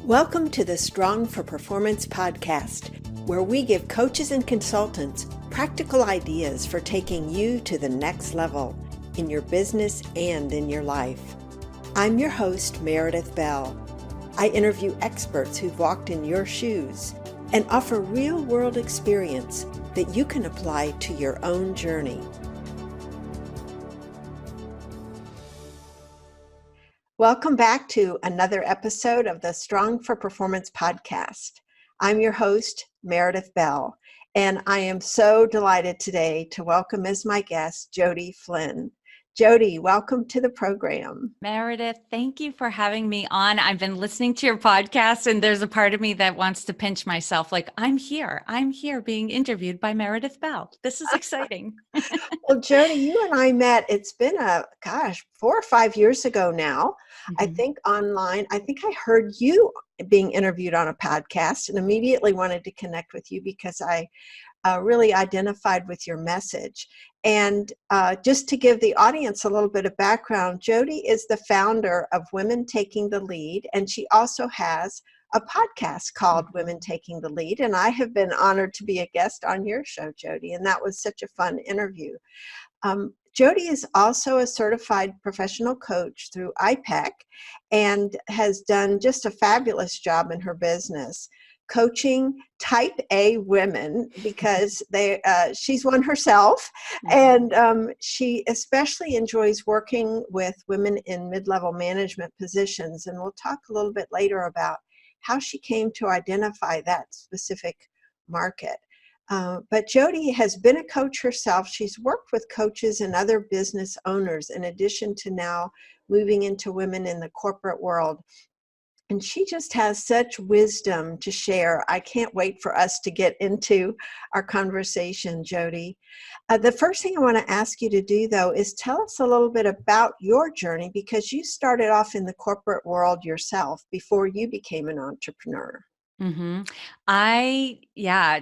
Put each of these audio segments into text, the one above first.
Welcome to the Strong for Performance podcast, where we give coaches and consultants practical ideas for taking you to the next level in your business and in your life. I'm your host, Meredith Bell. I interview experts who've walked in your shoes and offer real-world experience that you can apply to your own journey. Welcome back to another episode of the Strong for Performance podcast. I'm your host, Meredith Bell, and I am so delighted today to welcome as my guest, Jodi Flynn. Jodi, welcome to the program. Meredith, thank you for having me on. I've been listening to your podcast, and there's a part of me that wants to pinch myself, like, I'm here being interviewed by Meredith Bell. This is exciting. Well, Jodi, you and I met, it's been 4 or 5 years ago now. I think online. I think I heard you being interviewed on a podcast and immediately wanted to connect with you because I really identified with your message. And just to give the audience a little bit of background, Jodi is the founder of Women Taking the Lead, and she also has a podcast called Women Taking the Lead. And I have been honored to be a guest on your show, Jodi, and that was such a fun interview. Jodi is also a certified professional coach through IPEC and has done just a fabulous job in her business coaching type A women because she's one herself, and she especially enjoys working with women in mid-level management positions. And we'll talk a little bit later about how she came to identify that specific market. But Jodi has been a coach herself. She's worked with coaches and other business owners in addition to now moving into women in the corporate world. And she just has such wisdom to share. I can't wait for us to get into our conversation, Jodi. The first thing I want to ask you to do, though, is tell us a little bit about your journey, because you started off in the corporate world yourself before you became an entrepreneur.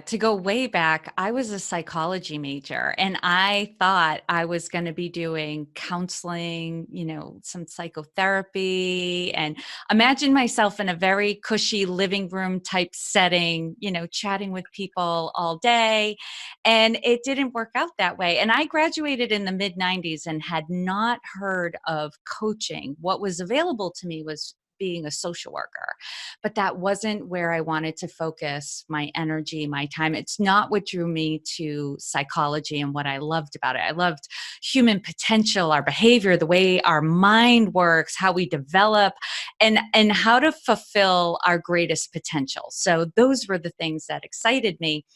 To go way back, I was a psychology major, and I thought I was going to be doing counseling, some psychotherapy, and imagine myself in a very cushy living room type setting, chatting with people all day. And it didn't work out that way. And I graduated in the mid 90s and had not heard of coaching. What was available to me was being a social worker, but that wasn't where I wanted to focus my energy, my time. It's not what drew me to psychology and what I loved about it. I loved human potential, our behavior, the way our mind works, how we develop, and how to fulfill our greatest potential. So those were the things that excited me.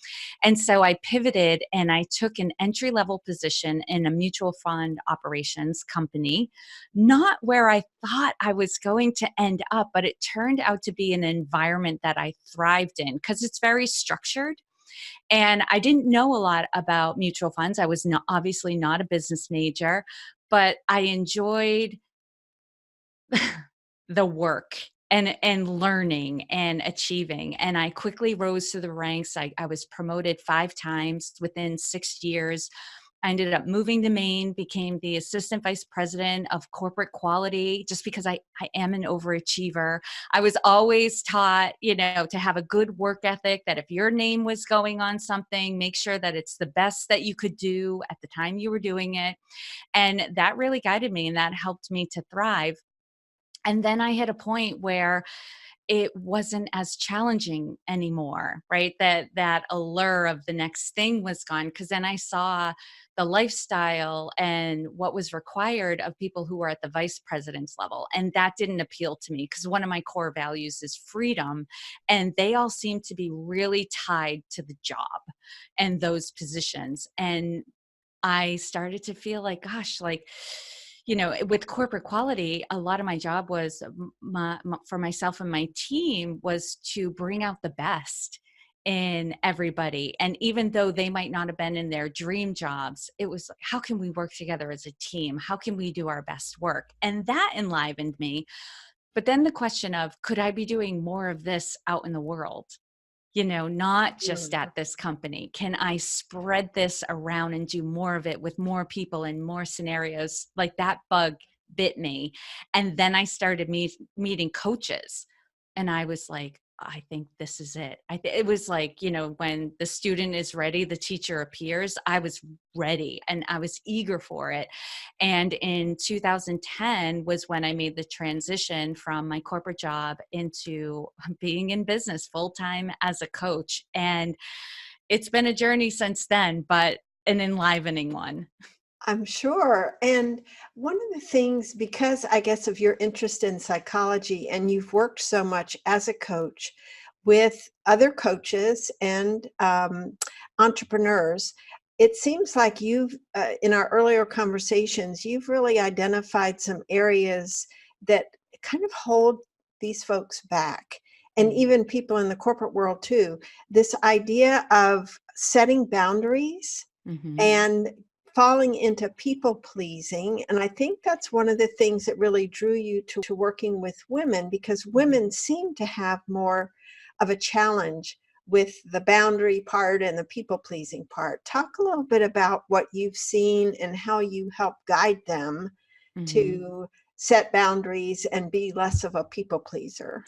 And so I pivoted and I took an entry-level position in a mutual fund operations company, not where I thought I was going to end up, but it turned out to be an environment that I thrived in because it's very structured. And I didn't know a lot about mutual funds. I was obviously not a business major, but I enjoyed the work and learning and achieving. And I quickly rose to the ranks. I was promoted 5 times within 6 years. I ended up moving to Maine, became the assistant vice president of corporate quality, just because I am an overachiever. I was always taught, to have a good work ethic, that if your name was going on something, make sure that it's the best that you could do at the time you were doing it. And that really guided me, and that helped me to thrive. And then I hit a point where it wasn't as challenging anymore, right? That allure of the next thing was gone, because then I saw the lifestyle and what was required of people who were at the vice president's level. And that didn't appeal to me, because one of my core values is freedom. And they all seem to be really tied to the job and those positions. And I started to feel like, gosh, with corporate quality, a lot of my job was for myself and my team was to bring out the best in everybody. And even though they might not have been in their dream jobs, it was like, how can we work together as a team? How can we do our best work? And that enlivened me. But then the question of, could I be doing more of this out in the world? Not just at this company. Can I spread this around and do more of it with more people and more scenarios? Like, that bug bit me. And then I started meeting coaches And I was like, I think this is it. It was like, when the student is ready, the teacher appears. I was ready and I was eager for it. And in 2010 was when I made the transition from my corporate job into being in business full time as a coach. And it's been a journey since then, but an enlivening one. I'm sure. And one of the things, because I guess of your interest in psychology and you've worked so much as a coach with other coaches and entrepreneurs, it seems like in our earlier conversations, you've really identified some areas that kind of hold these folks back. And even people in the corporate world too. This idea of setting boundaries Mm-hmm. and falling into people pleasing. And I think that's one of the things that really drew you to working with women, because women seem to have more of a challenge with the boundary part and the people pleasing part. Talk a little bit about what you've seen and how you help guide them Mm-hmm. to set boundaries and be less of a people pleaser.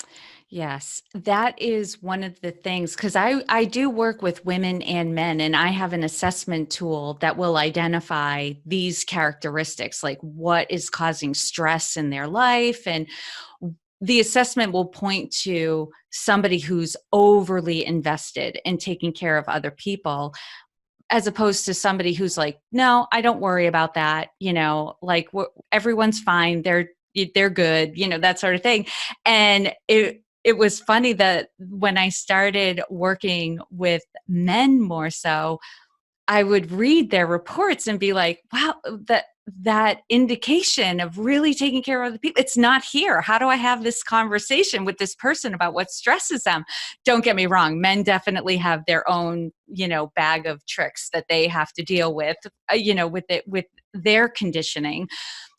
Yes, that is one of the things, because I do work with women and men, and I have an assessment tool that will identify these characteristics, like what is causing stress in their life. And the assessment will point to somebody who's overly invested in taking care of other people, as opposed to somebody who's like, no, I don't worry about that. Like everyone's fine. They're good, that sort of thing. And it was funny that when I started working with men more so, I would read their reports and be like, wow, that indication of really taking care of other people, it's not here. How do I have this conversation with this person about what stresses them? Don't get me wrong, men definitely have their own, bag of tricks that they have to deal with, with their conditioning.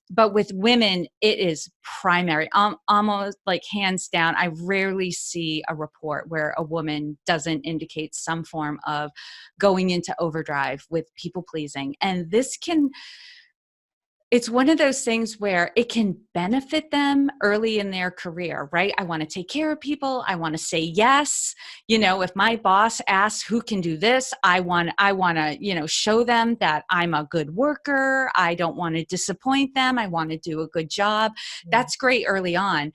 But with women, it is primary, almost like hands down. I rarely see a report where a woman doesn't indicate some form of going into overdrive with people pleasing. And it's one of those things where it can benefit them early in their career, right? I want to take care of people. I want to say yes. If my boss asks who can do this, I want to, show them that I'm a good worker. I don't want to disappoint them. I want to do a good job. That's great early on.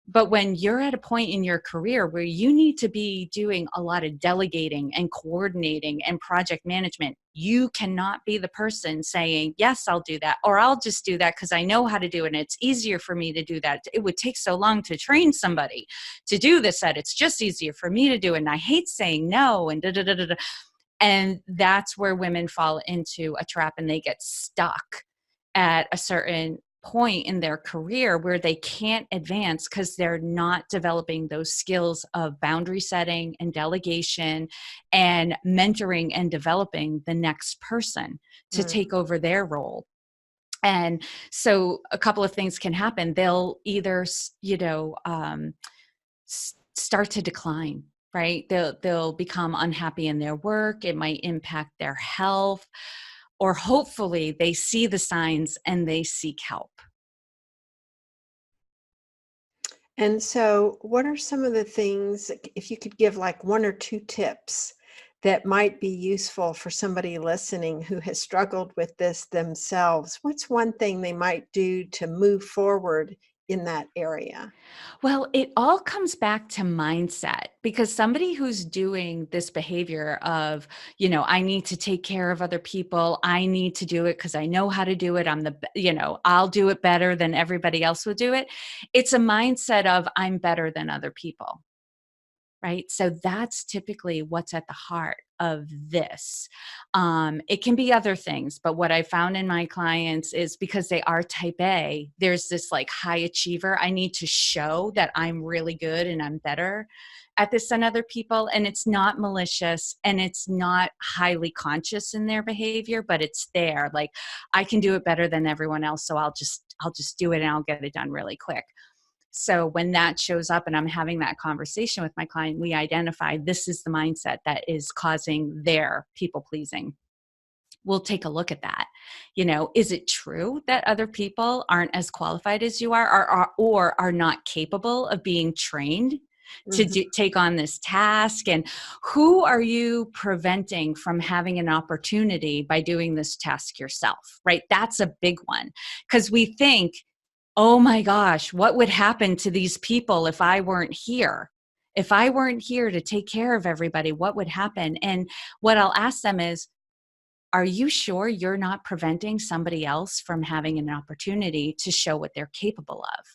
But when you're at a point in your career where you need to be doing a lot of delegating and coordinating and project management, you cannot be the person saying, yes, I'll do that, or I'll just do that because I know how to do it and it's easier for me to do that. It would take so long to train somebody to do this that it's just easier for me to do it. And I hate saying no and da da da da da. And that's where women fall into a trap and they get stuck at a certain point in their career where they can't advance because they're not developing those skills of boundary setting and delegation and mentoring and developing the next person to Mm. take over their role. And so a couple of things can happen. They'll either, start to decline, right? They'll become unhappy in their work. It might impact their health, or hopefully they see the signs and they seek help. And so, what are some of the things, if you could give like one or two tips that might be useful for somebody listening who has struggled with this themselves? What's one thing they might do to move forward in that area? Well, it all comes back to mindset, because somebody who's doing this behavior of, I need to take care of other people. I need to do it because I know how to do it. I'll do it better than everybody else would do it. It's a mindset of I'm better than other people. Right. So that's typically what's at the heart of this. It can be other things, but what I found in my clients is because they are type A, there's this like high achiever. I need to show that I'm really good and I'm better at this than other people. And it's not malicious and it's not highly conscious in their behavior, but it's there. Like I can do it better than everyone else. So I'll just do it and I'll get it done really quick. So when that shows up and I'm having that conversation with my client, we identify this is the mindset that is causing their people pleasing. We'll take a look at that. Is it true that other people aren't as qualified as you are, or are not capable of being trained? to Mhm. take on this task? And who are you preventing from having an opportunity by doing this task yourself, right? That's a big one. Because we think, oh my gosh, what would happen to these people if I weren't here? If I weren't here to take care of everybody, what would happen? And what I'll ask them is, are you sure you're not preventing somebody else from having an opportunity to show what they're capable of?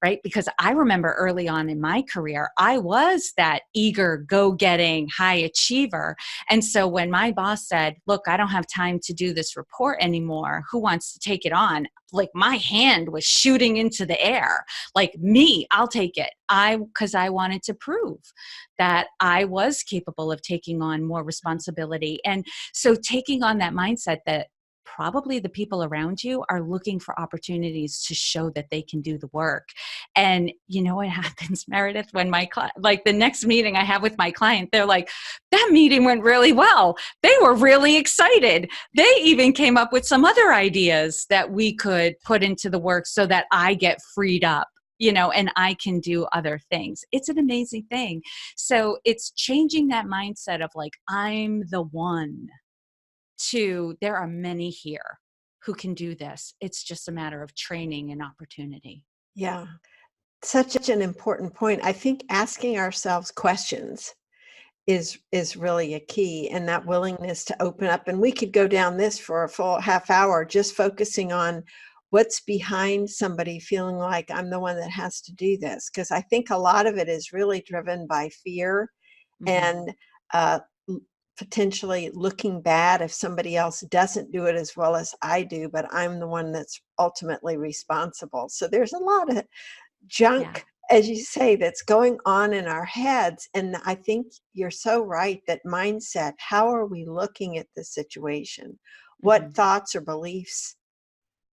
Right? Because I remember early on in my career, I was that eager, go getting high achiever. And so when my boss said, look, I don't have time to do this report anymore, who wants to take it on? Like my hand was shooting into the air, like me, I'll take it. Because I wanted to prove that I was capable of taking on more responsibility. And so taking on that mindset that probably the people around you are looking for opportunities to show that they can do the work. And you know what happens, Meredith, when like the next meeting I have with my client, they're like, that meeting went really well. They were really excited. They even came up with some other ideas that we could put into the work so that I get freed up, and I can do other things. It's an amazing thing. So it's changing that mindset of like, I'm the one, to there are many here who can do this. It's just a matter of training and opportunity. Yeah. Such an important point. I think asking ourselves questions is really a key, and that willingness to open up. And we could go down this for a full half hour, just focusing on what's behind somebody feeling like I'm the one that has to do this. Because I think a lot of it is really driven by fear Mm-hmm. and uh, potentially looking bad if somebody else doesn't do it as well as I do, but I'm the one that's ultimately responsible. So there's a lot of Yeah. junk, as you say, that's going on in our heads. And I think you're so right that mindset, how are we looking at the situation? Mm-hmm. What thoughts or beliefs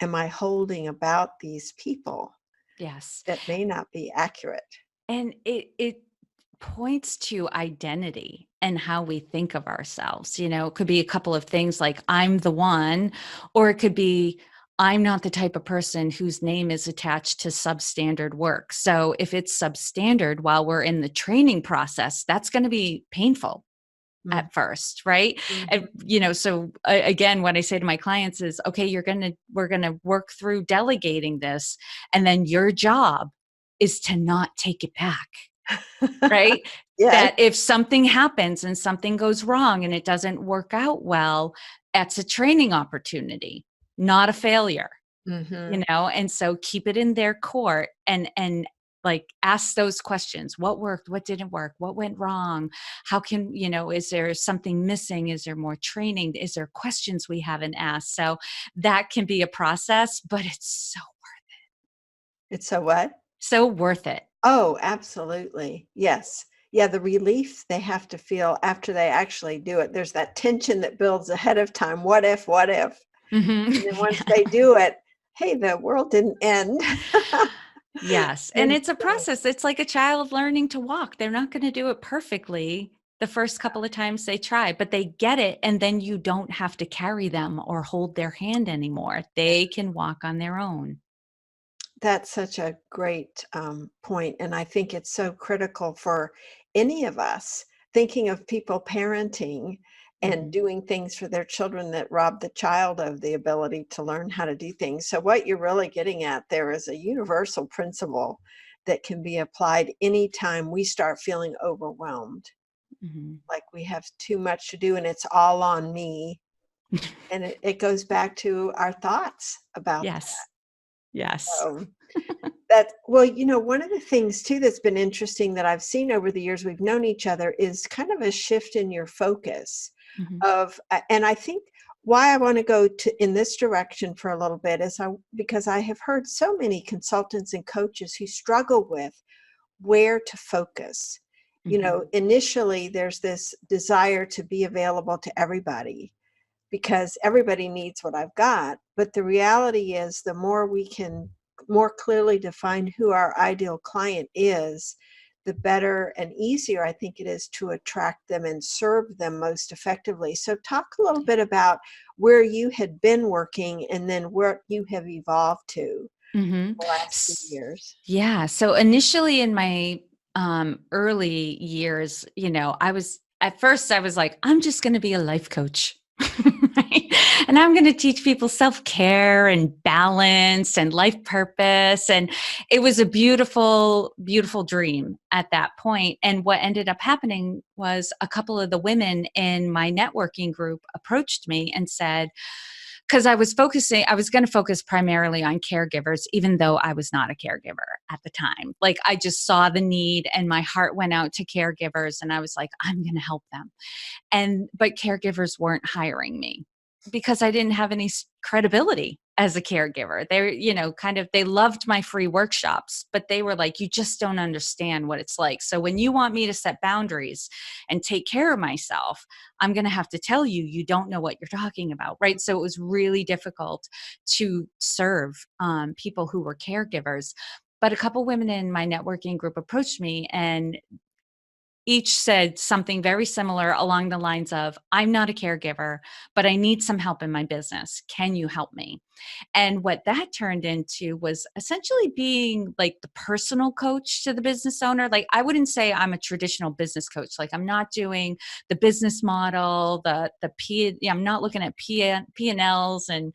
am I holding about these people Yes. that may not be accurate? And it points to identity and how we think of ourselves. It could be a couple of things like I'm the one, or it could be I'm not the type of person whose name is attached to substandard work. So if it's substandard while we're in the training process, that's going to be painful Mm, at first, right? And mhm. so again, what I say to my clients is, okay, we're going to work through delegating this, and then your job is to not take it back, right? Yes. That if something happens and something goes wrong and it doesn't work out well, that's a training opportunity, not a failure. Mhm. And so keep it in their court, and like ask those questions. What worked? What didn't work? What went wrong? How can, is there something missing? Is there more training? Is there questions we haven't asked? So that can be a process, but it's It's a what? so worth it. Oh, absolutely. Yes. Yeah, the relief they have to feel after they actually do it. There's that tension that builds ahead of time. What if? What if? And then once Yeah. they do it, hey, the world didn't end. Yes. And And it's a so process. It's like a child learning to walk. They're not going to do it perfectly the first couple of times they try, but they get it. And then you don't have to carry them or hold their hand anymore. They can walk on their own. that's such a great point. And I think it's so critical for any of us thinking of people parenting and Hmm. doing things for their children that rob the child of the ability to learn how to do things. So, what you're really getting at there is a universal principle that can be applied anytime we start feeling overwhelmed, Hmm. like we have too much to do and it's all on me. And it goes back to our thoughts about Yes. Yes. that. That well, one of the things too that's been interesting that I've seen over the years we've known each other is kind of a shift in your focus Hmm. and I think why I want to go to in this direction for a little bit is because I have heard so many consultants and coaches who struggle with where to focus. Hmm. Initially there's this desire to be available to everybody because everybody needs what I've got. But the reality is, the more we can more clearly define who our ideal client is, the better and easier I think it is to attract them and serve them most effectively. So, talk a little bit about where you had been working and then where you have evolved to Hmm. the last few years. Yeah. So initially in my early years, at first I was like, I'm just going to be a life coach. Right? And I'm going to teach people self-care and balance and life purpose. And it was a beautiful, beautiful dream at that point. And what ended up happening was a couple of the women in my networking group approached me and said, because I was going to focus primarily on caregivers, even though I was not a caregiver at the time. Like I just saw the need and my heart went out to caregivers and I was like, I'm going to help them. But caregivers weren't hiring me because I didn't have any credibility as a caregiver. They, they loved my free workshops, but they were like, you just don't understand what it's like. So when you want me to set boundaries and take care of myself, I'm going to have to tell you, you don't know what you're talking about. Right. So it was really difficult to serve people who were caregivers. But a couple women in my networking group approached me and each said something very similar along the lines of, I'm not a caregiver, but I need some help in my business. Can you help me? And what that turned into was essentially being like the personal coach to the business owner. Like I wouldn't say I'm a traditional business coach. Like I'm not doing the business model, I'm not looking at P&Ls and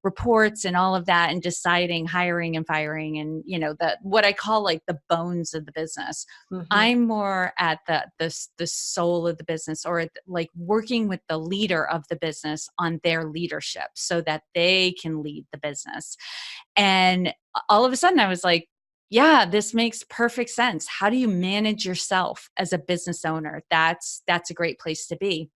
reports and all of that and deciding hiring and firing and what I call like the bones of the business. Mm-hmm. I'm more at the soul of the business, or like working with the leader of the business on their leadership so that they can lead the business. And all of a sudden I was like, yeah, this makes perfect sense. How do you manage yourself as a business owner? That's a great place to be.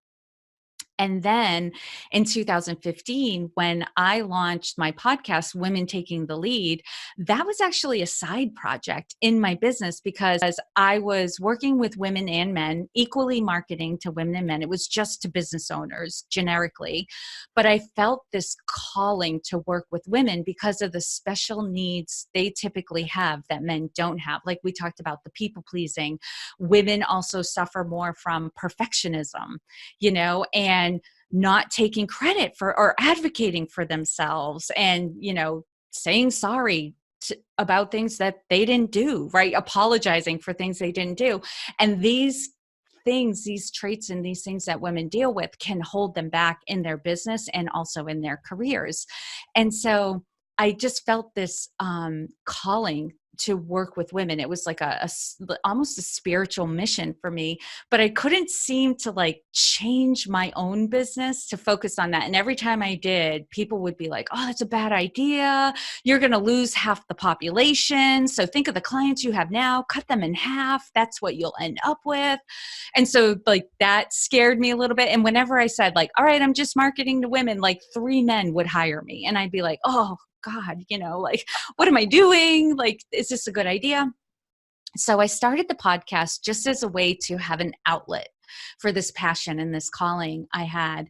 And then in 2015, when I launched my podcast, Women Taking the Lead, that was actually a side project in my business because I was working with women and men, equally marketing to women and men. It was just to business owners generically. But I felt this calling to work with women because of the special needs they typically have that men don't have. Like we talked about the people pleasing. Women also suffer more from perfectionism, and not taking credit for or advocating for themselves and, saying sorry about things that they didn't do, right? Apologizing for things they didn't do. And these traits and these things that women deal with can hold them back in their business and also in their careers. And so I just felt this calling to work with women. It was like almost a spiritual mission for me, but I couldn't seem to like change my own business to focus on that. And every time I did, people would be like, oh, that's a bad idea. You're going to lose half the population. So think of the clients you have now, cut them in half. That's what you'll end up with. And so like that scared me a little bit. And whenever I said like, all right, I'm just marketing to women, like 3 men would hire me. And I'd be like, oh God, like, what am I doing? Like, is this a good idea? So I started the podcast just as a way to have an outlet for this passion and this calling I had.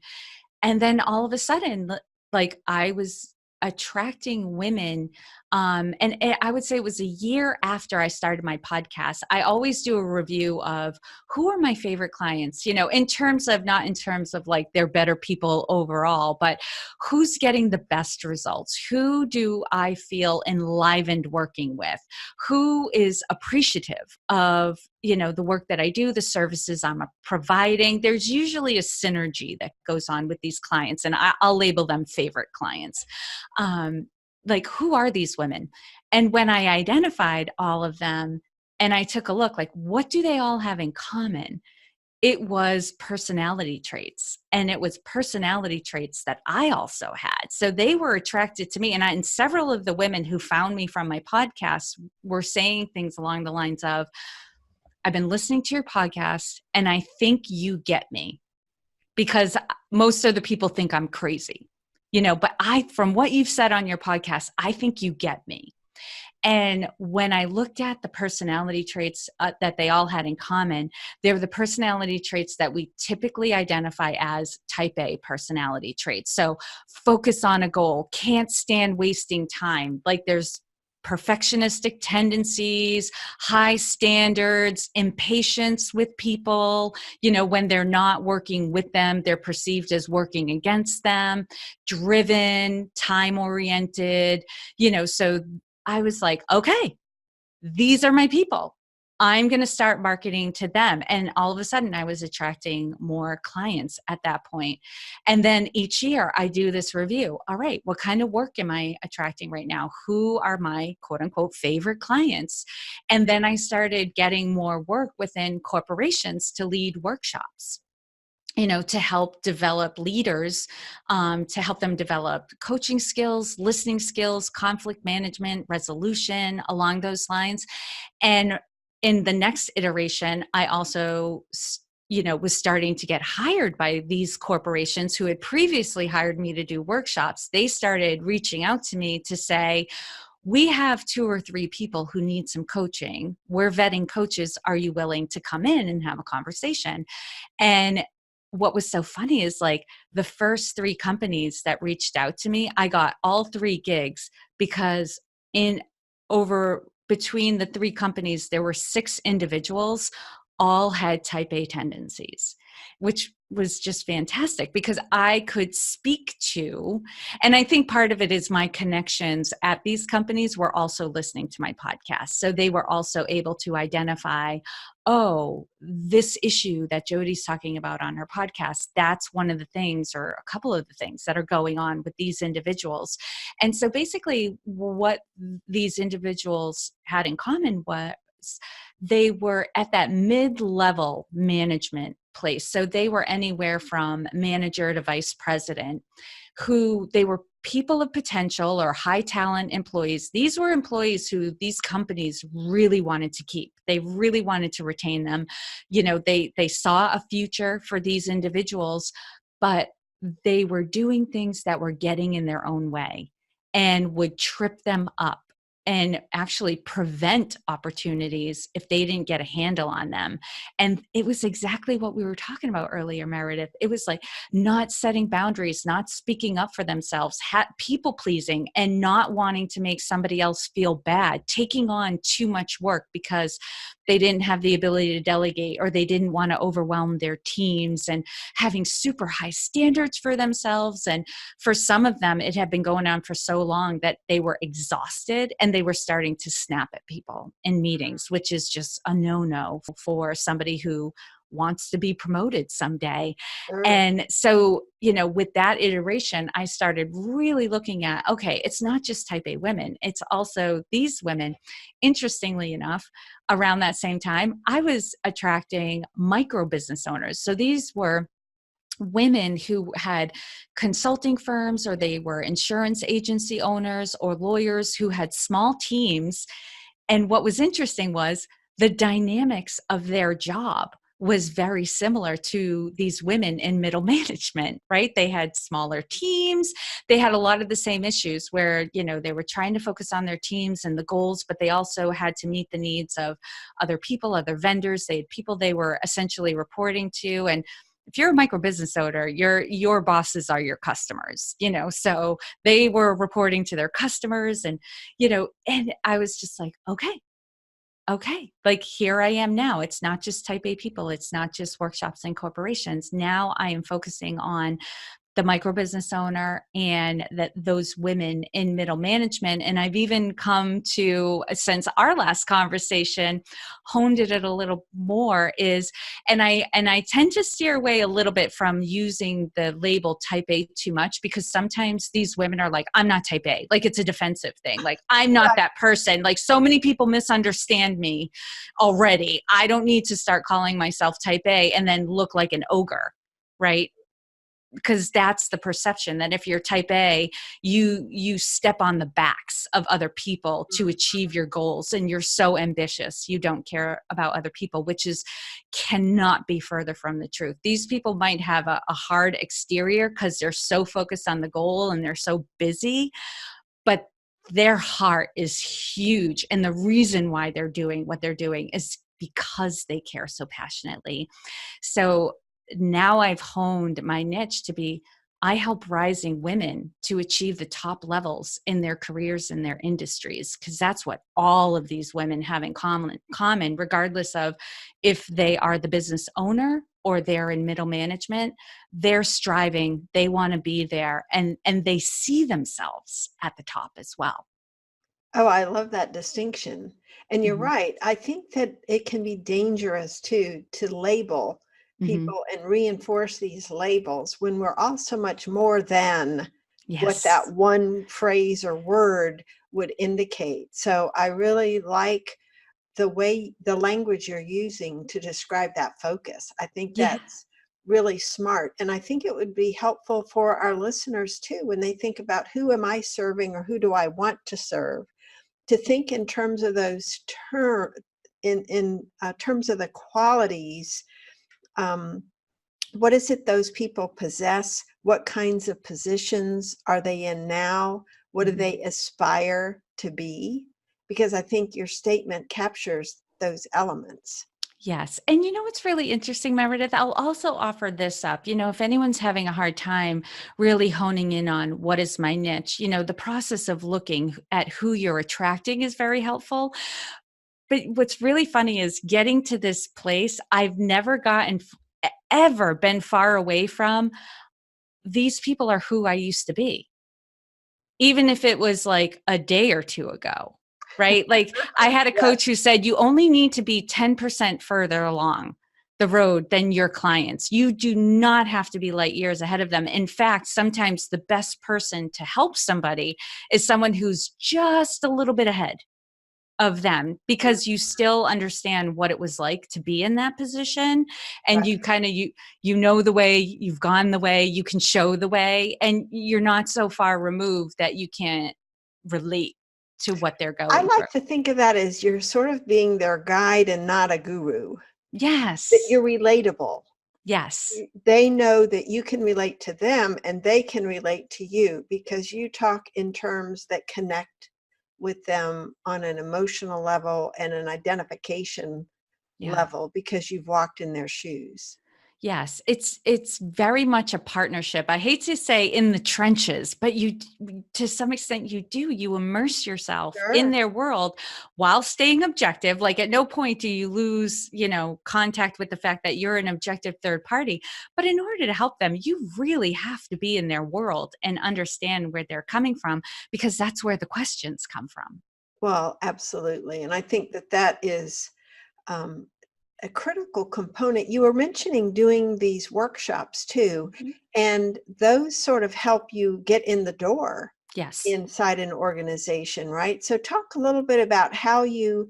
And then all of a sudden, like I was attracting women. And I would say it was a year after I started my podcast. I always do a review of who are my favorite clients, not in terms of like they're better people overall, but who's getting the best results? Who do I feel enlivened working with? Who is appreciative of, the work that I do, the services I'm providing? There's usually a synergy that goes on with these clients, and I'll label them favorite clients. Like, who are these women? And when I identified all of them and I took a look, like, what do they all have in common? It was personality traits, and it was personality traits that I also had. So they were attracted to me. And several of the women who found me from my podcast were saying things along the lines of, I've been listening to your podcast and I think you get me, because most of the people think I'm crazy. But from what you've said on your podcast, I think you get me. And when I looked at the personality traits that they all had in common, they were the personality traits that we typically identify as type A personality traits. So focus on a goal, can't stand wasting time. Like there's perfectionistic tendencies, high standards, impatience with people. When they're not working with them, they're perceived as working against them, driven, time-oriented, so I was like, okay, these are my people. I'm going to start marketing to them. And all of a sudden I was attracting more clients at that point. And then each year I do this review. All right, what kind of work am I attracting right now? Who are my quote unquote favorite clients? And then I started getting more work within corporations to lead workshops, to help develop leaders, to help them develop coaching skills, listening skills, conflict management, resolution, along those lines. And in the next iteration, I also was starting to get hired by these corporations who had previously hired me to do workshops. They started reaching out to me to say, we have 2 or 3 people who need some coaching. We're vetting coaches. Are you willing to come in and have a conversation? And what was so funny is, like, the first 3 companies that reached out to me, I got all 3 gigs, because in over between the 3 companies, there were 6 individuals, all had type A tendencies, which was just fantastic because I could speak to, and I think part of it is my connections at these companies were also listening to my podcast. So they were also able to identify, oh, this issue that Jodi's talking about on her podcast, that's one of the things, or a couple of the things that are going on with these individuals. And so basically what these individuals had in common was they were at that mid-level management place. So they were anywhere from manager to vice president, who they were people of potential or high talent employees. These were employees who these companies really wanted to keep. They really wanted to retain them. They saw a future for these individuals, but they were doing things that were getting in their own way and would trip them up and actually prevent opportunities if they didn't get a handle on them. And it was exactly what we were talking about earlier, Meredith. It was like not setting boundaries, not speaking up for themselves, people pleasing, and not wanting to make somebody else feel bad, taking on too much work because they didn't have the ability to delegate, or they didn't want to overwhelm their teams, and having super high standards for themselves. And for some of them, it had been going on for so long that they were exhausted and they were starting to snap at people in meetings, which is just a no-no for somebody who wants to be promoted someday. Sure. And so, with that iteration, I started really looking at, okay, it's not just type A women, it's also these women. Interestingly enough, around that same time, I was attracting micro business owners. So these were women who had consulting firms, or they were insurance agency owners, or lawyers who had small teams. And what was interesting was the dynamics of their job was very similar to these women in middle management, right? They had smaller teams. They had a lot of the same issues where, they were trying to focus on their teams and the goals, but they also had to meet the needs of other people, other vendors. They had people they were essentially reporting to. And if you're a micro business owner, your bosses are your customers, so they were reporting to their customers, and, and I was just like, okay, like here I am now. It's not just type A people. It's not just workshops and corporations. Now I am focusing on the micro business owner and those women in middle management. And I've even come to, since our last conversation, honed it a little more and I tend to steer away a little bit from using the label type A too much, because sometimes these women are like, I'm not type A. Like, it's a defensive thing. Like, I'm not that person. Like, so many people misunderstand me already. I don't need to start calling myself type A and then look like an ogre, right? Because that's the perception, that if you're type A, you step on the backs of other people to achieve your goals, and you're so ambitious you don't care about other people, which cannot be further from the truth. These people might have a hard exterior because they're so focused on the goal and they're so busy, but their heart is huge, and the reason why they're doing what they're doing is because they care so passionately. So now I've honed my niche to be, I help rising women to achieve the top levels in their careers and their industries, because that's what all of these women have in common, regardless of if they are the business owner or they're in middle management. They're striving, they want to be there, and they see themselves at the top as well. Oh, I love that distinction. And you're Mhm. right. I think that it can be dangerous too to label Mhm. people and reinforce these labels when we're all so much more than what that Yes. one phrase or word would indicate. So I really like the language you're using to describe that focus. I think Yeah. that's really smart. And I think it would be helpful for our listeners too when they think about who am I serving or who do I want to serve, to think in terms of those terms of the qualities. Um, what is it those people possess? What kinds of positions are they in now? What do Mhm. they aspire to be? Because I think your statement captures those elements. Yes. And you know what's really interesting, Meredith? I'll also offer this up. If anyone's having a hard time really honing in on what is my niche, the process of looking at who you're attracting is very helpful. But what's really funny is getting to this place, I've never ever been far away from these people are who I used to be, even if it was like a day or two ago, right? Like I had a Yes. coach who said, you only need to be 10% further along the road than your clients. You do not have to be light years ahead of them. In fact, sometimes the best person to help somebody is someone who's just a little bit ahead of them, because you still understand what it was like to be in that position, and Right. you kind of you know the way, you've gone the way, you can show the way, and you're not so far removed that you can't relate to what they're I going through. like to think of that as you're sort of being their guide and not a guru, that Yes. you're relatable. Yes. They know that you can relate to them and they can relate to you because you talk in terms that connect with them on an emotional level and an identification Yeah. level because you've walked in their shoes. Yes, it's very much a partnership. I hate to say in the trenches, but to some extent you do. You immerse yourself in Sure. their world while staying objective. Like at no point do you lose, contact with the fact that you're an objective third party. But in order to help them, you really have to be in their world and understand where they're coming from, because that's where the questions come from. Well, absolutely. And I think that that is um, a critical component. You were mentioning doing these workshops too, Mhm. and those sort of help you get in the door Yes. inside an organization, right? So, talk a little bit about how you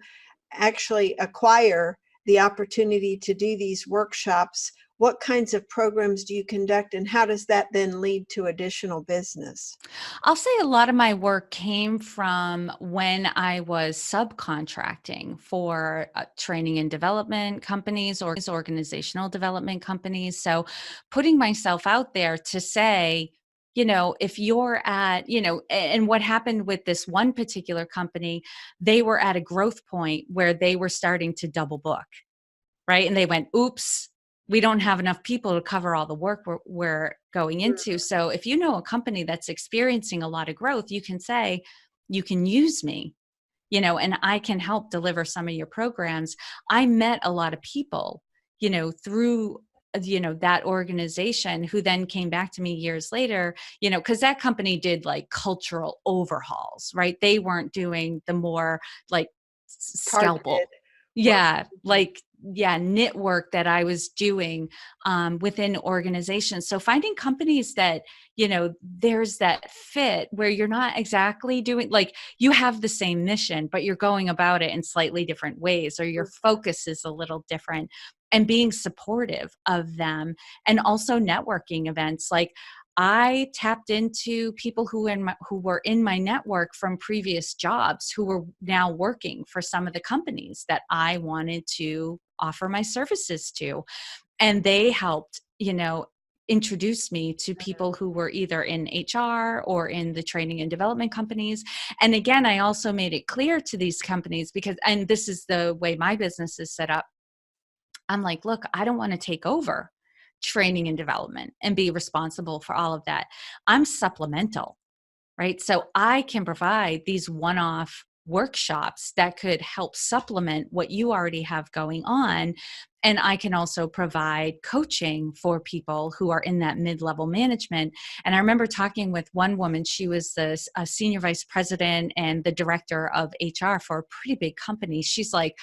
actually acquire the opportunity to do these workshops. What kinds of programs do you conduct, and how does that then lead to additional business? I'll say a lot of my work came from when I was subcontracting for training and development companies or organizational development companies. So putting myself out there to say, if you're at, and what happened with this one particular company, they were at a growth point where they were starting to double book, right? And they went, oops, we don't have enough people to cover all the work we're going into. So if you know a company that's experiencing a lot of growth, you can say, you can use me, and I can help deliver some of your programs. I met a lot of people, through that organization, who then came back to me years later, because that company did like cultural overhauls, right? They weren't doing the more like Targeted scalpel, work. yeah, like, yeah, knit work that I was doing within organizations. So finding companies that, there's that fit where you're not exactly doing, like, you have the same mission, but you're going about it in slightly different ways, or your focus is a little different, and being supportive of them. And also networking events. Like, I tapped into people who were in my network from previous jobs, who were now working for some of the companies that I wanted to offer my services to. And they helped, introduce me to people who were either in HR or in the training and development companies. And again, I also made it clear to these companies, because, and this is the way my business is set up, I'm like, look, I don't want to take over training and development and be responsible for all of that. I'm supplemental, right? So I can provide these one off workshops that could help supplement what you already have going on. And I can also provide coaching for people who are in that mid-level management. And I remember talking with one woman, she was a senior vice president and the director of HR for a pretty big company. She's like,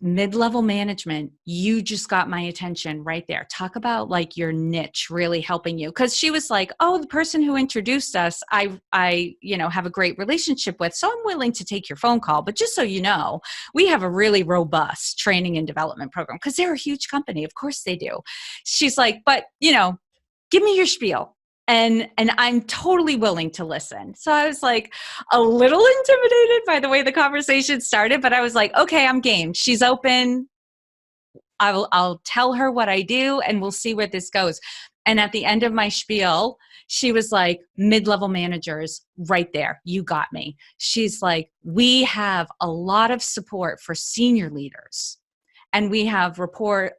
mid-level management, you just got my attention right there. Talk about like your niche really helping you. Cause she was like, oh, the person who introduced us, I have a great relationship with, so I'm willing to take your phone call. But just so you know, we have a really robust training and development program, because they're a huge company. Of course they do. She's like, but give me your spiel. And I'm totally willing to listen. So I was like a little intimidated by the way the conversation started, but I was like, okay, I'm game. She's open. I'll tell her what I do and we'll see where this goes. And at the end of my spiel, she was like, mid-level managers right there. You got me. She's like, we have a lot of support for senior leaders, and we have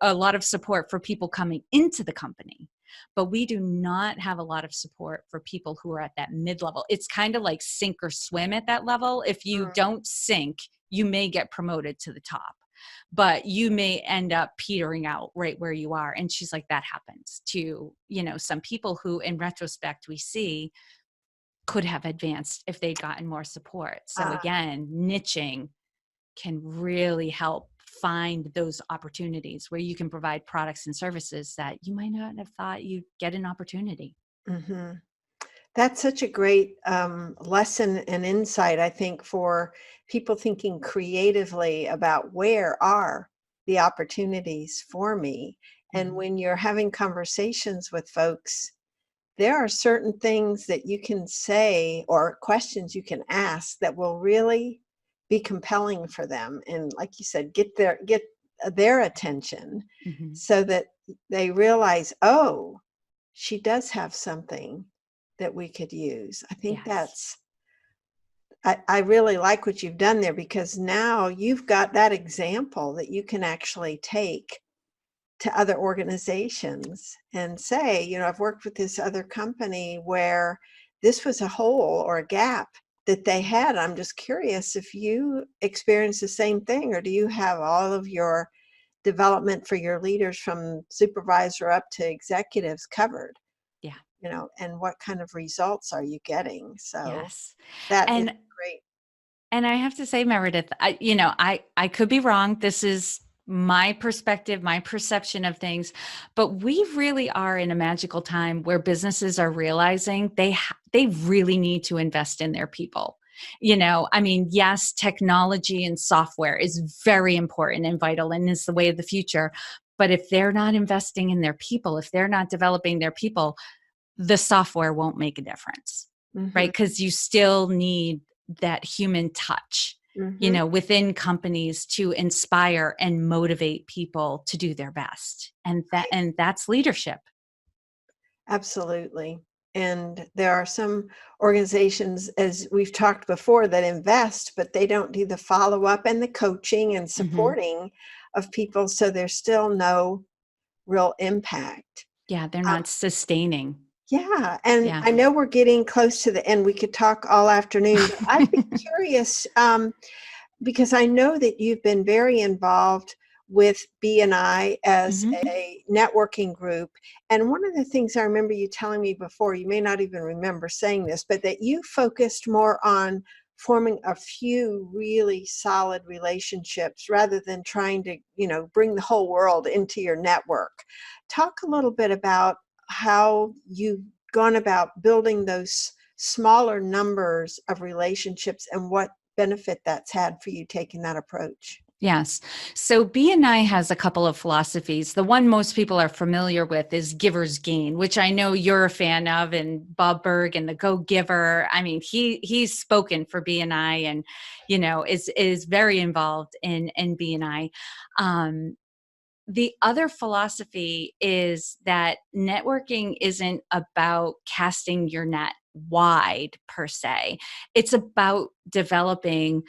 a lot of support for people coming into the company. But we do not have a lot of support for people who are at that mid-level. It's kind of like sink or swim at that level. If you don't sink, you may get promoted to the top, but you may end up petering out right where you are. And she's like, that happens to, some people who in retrospect we see could have advanced if they'd gotten more support. So again, niching can really help find those opportunities where you can provide products and services that you might not have thought you'd get an opportunity. Mm-hmm. That's such a great lesson and insight, I think, for people thinking creatively about where are the opportunities for me. And when you're having conversations with folks, there are certain things that you can say or questions you can ask that will really be compelling for them, and like you said, get their attention, so that they realize, oh, she does have something that we could use. I think I really like what you've done there, because now you've got that example that you can actually take to other organizations and say, I've worked with this other company where this was a hole or a gap that they had. I'm just curious if you experience the same thing, or do you have all of your development for your leaders from supervisor up to executives covered? And what kind of results are you getting? So that is great. And I have to say, Meredith, I could be wrong. This is my perspective, my perception of things, but we really are in a magical time where businesses are realizing they really need to invest in their people. Yes, technology and software is very important and vital and is the way of the future. But if they're not investing in their people, if they're not developing their people, the software won't make a difference, right? Because you still need that human touch, within companies to inspire and motivate people to do their best. And that's leadership. Absolutely. And there are some organizations, as we've talked before, that invest, but they don't do the follow-up and the coaching and supporting of people. So there's still no real impact. Yeah, they're not sustaining. Yeah. And I know we're getting close to the end. We could talk all afternoon. But I'd be curious, because I know that you've been very involved with B&I as a networking group. And one of the things I remember you telling me before, you may not even remember saying this, but that you focused more on forming a few really solid relationships rather than trying to, bring the whole world into your network. Talk a little bit about how you've gone about building those smaller numbers of relationships and what benefit that's had for you taking that approach. Yes. So B&I has a couple of philosophies. The one most people are familiar with is giver's gain, which I know you're a fan of, and Bob Berg and the Go Giver. I mean, he's spoken for B&I and, is very involved in B&I. The other philosophy is that networking isn't about casting your net wide per se. It's about developing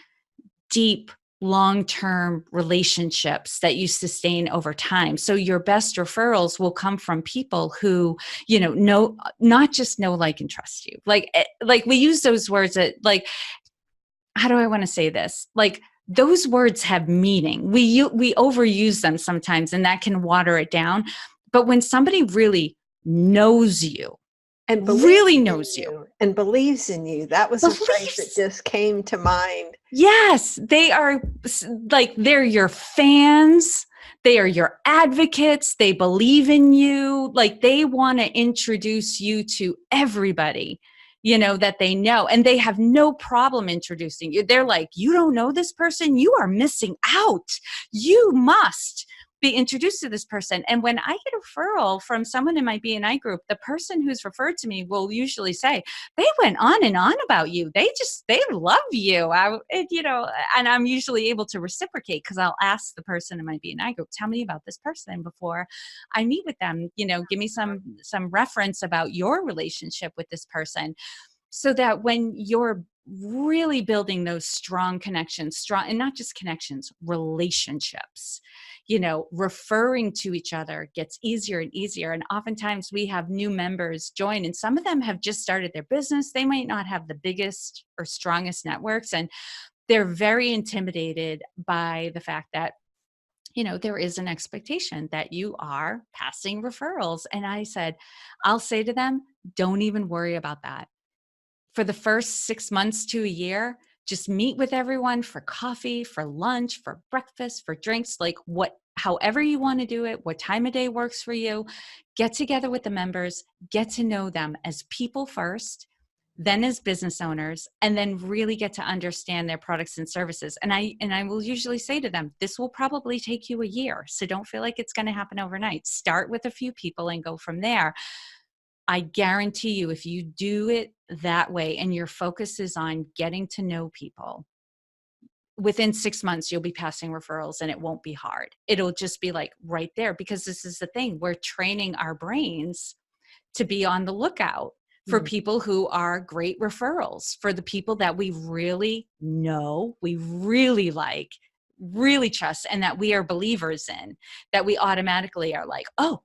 deep, long-term relationships that you sustain over time. So your best referrals will come from people who, not just know, like, and trust you. Like we use those words that, like, how do I want to say this? Like, those words have meaning. We overuse them sometimes, and that can water it down. But when somebody knows you, and really believes in knows you, you and believes in you. That was a phrase that believes, just came to mind. yes, they are like, they're your fans. They are your advocates. They believe in you. Like, they want to introduce you to everybody, that they know. And they have no problem introducing you. They're like, you don't know this person? You are missing out. You must be introduced to this person. And when I get a referral from someone in my BNI group, the person who's referred to me will usually say, they went on and on about you. They love you. And I'm usually able to reciprocate, because I'll ask the person in my BNI group, tell me about this person before I meet with them. Give me some reference about your relationship with this person, so that when you're really building those strong connections, and not just connections, relationships, referring to each other gets easier and easier. And oftentimes we have new members join, and some of them have just started their business. They might not have the biggest or strongest networks, and they're very intimidated by the fact that, there is an expectation that you are passing referrals. And I'll say to them, don't even worry about that. For the first 6 months to a year, just meet with everyone for coffee, for lunch, for breakfast, for drinks, like however you want to do it, what time of day works for you. Get together with the members, get to know them as people first, then as business owners, and then really get to understand their products and services. And I will usually say to them, this will probably take you a year. So don't feel like it's going to happen overnight. Start with a few people and go from there. I guarantee you, if you do it that way and your focus is on getting to know people, within 6 months, you'll be passing referrals, and it won't be hard. It'll just be like right there, because this is the thing. We're training our brains to be on the lookout for people who are great referrals, for the people that we really know, we really like, really trust, and that we are believers in, that we automatically are like, oh,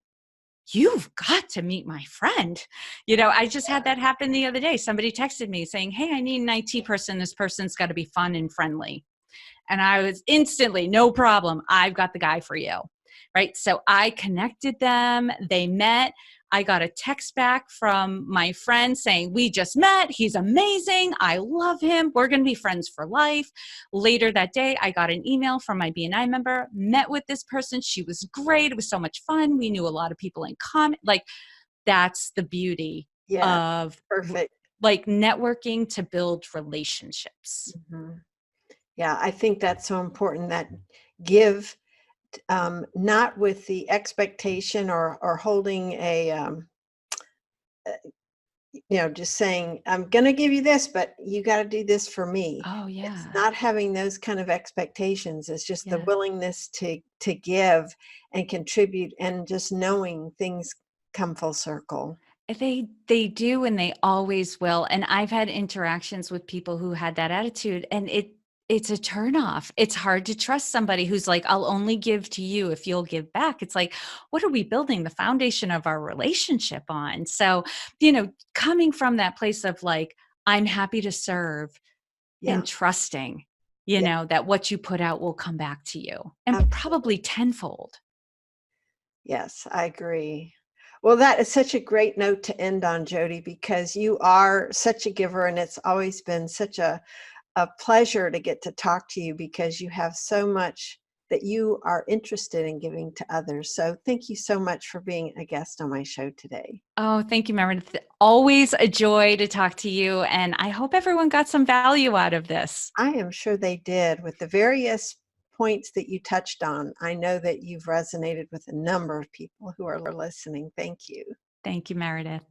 you've got to meet my friend. I just had that happen the other day. Somebody texted me saying, hey, I need an IT person. This person's got to be fun and friendly. And I was instantly, no problem. I've got the guy for you. Right. So I connected them. They met. I got a text back from my friend saying, we just met. He's amazing. I love him. We're going to be friends for life. Later that day, I got an email from my BNI member, met with this person. She was great. It was so much fun. We knew a lot of people in common. Like, that's the beauty of perfect. Like, networking to build relationships. Mm-hmm. Yeah, I think that's so important, that give, not with the expectation or holding just saying, I'm going to give you this, but you got to do this for me. Oh, yeah. It's not having those kind of expectations. It's just the Yeah. willingness to give and contribute, and just knowing things come full circle. They do, and they always will. And I've had interactions with people who had that attitude, and it's a turnoff. It's hard to trust somebody who's like, I'll only give to you if you'll give back. It's like, what are we building the foundation of our relationship on? So, coming from that place of like, I'm happy to serve, and trusting, that what you put out will come back to you, and probably tenfold. Yes, I agree. Well, that is such a great note to end on, Jodi, because you are such a giver, and it's always been such a pleasure to get to talk to you, because you have so much that you are interested in giving to others. So thank you so much for being a guest on my show today. Oh, thank you, Meredith. Always a joy to talk to you. And I hope everyone got some value out of this. I am sure they did. With the various points that you touched on, I know that you've resonated with a number of people who are listening. Thank you. Thank you, Meredith.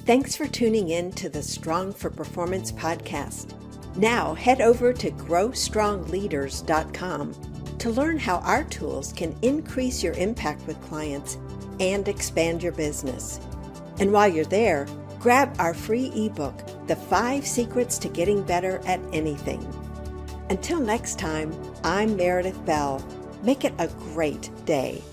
Thanks for tuning in to the Strong for Performance podcast. Now head over to growstrongleaders.com to learn how our tools can increase your impact with clients and expand your business. And while you're there, grab our free ebook, The 5 Secrets to Getting Better at Anything. Until next time, I'm Meredith Bell. Make it a great day.